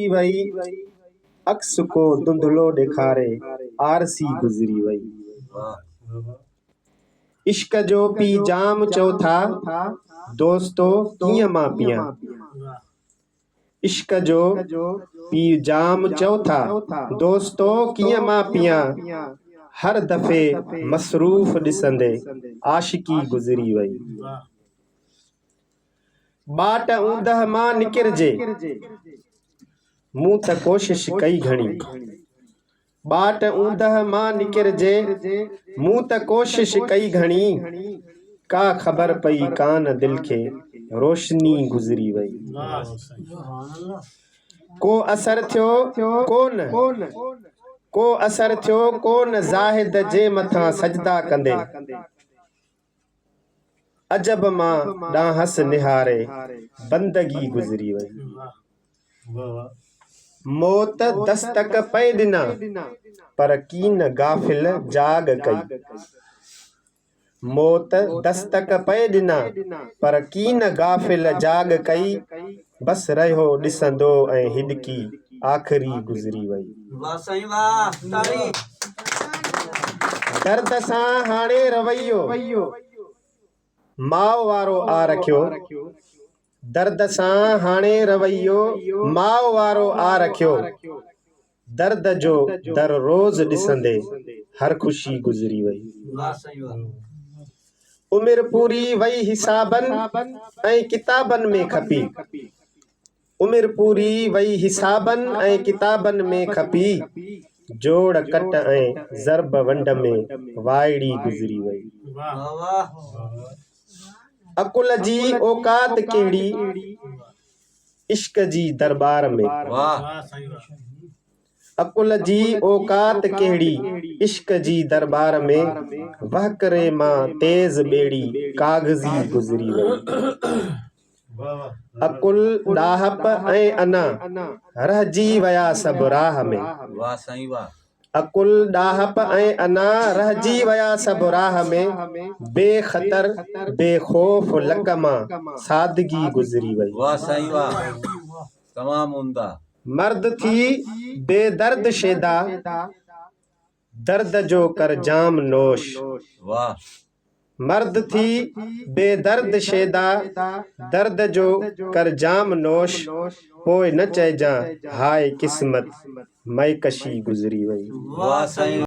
वई अक्स को धुंधलो ॾेखारे आरसी गुज़री वई। इश्क जो पी जाम चओ था दोस्तो कीअं मां पियां। इश्क जो पी जाम चओ था दोस्तो कीअं मां पियां। हर दफ़े मसरूफ़ ॾिसंदे आशिकी गुज़री वई। बाट ऊंदह मां निकिरजे मूं त कोशिश कई घणी। बाट ऊंदह मां निकिरजे मूं त कोशिश कई घणी। का ख़बर पई कान दिल खे रोशनी गुज़री वई। को असर थियो कोन को असर थियो कोन ज़ाहिद जे मथां सजदा कंदे। अजब मां ॾांहस निहारे बंदगी गुज़री वई। मौत दस्तक पे ॾिना पर कीन गाफ़िल जाग कई। मौत दस्तक पे ॾिना पर कीन गाफ़िल जाग कई। बस रहियो ॾिसंदो ऐं हिॾकी आख़िरी गुज़री वई। दर्द सां हाणे रवैयो माउ वारो आ रखियो। दर्द सां हाणे रवैयो माउ वारो आ रखियो। दर्द जो दर रोज़ ॾिसंदे हर ख़ुशी गुज़री वई। उमिरि पूरी वई हिसाबनि ऐं किताबनि में खपी। उमिरि पूरी वई हिसाबनि ऐं किताबनि में खपी। जोड़ कट ऐं ज़रब वंड में वाइड़ी गुज़री वई। अकुल जी औकात कहिड़ी इश्क जी दरबार में। अकुल जी औकात कहिड़ी इश्क जी दरबार में। वहकरे मां तेज़ ॿेड़ी काग़ज़ी गुज़री वई। अकुल ॾाहप ऐं अना रहिजी वया सभु राह में। अकुल ॾाहप ऐं अना रहिजी वया सभु राह में। बेख़तर बेखौफ़ लक मां सादगी गुज़री वई। मर्द थी बेदर्द शेदा दर्द जो कर जाम नोश। मर्द थी बेदर्द शेदा दर्द जो कर जाम नोश। पोइ न चइजां हाय किस्मत मैकशी गुज़री वई।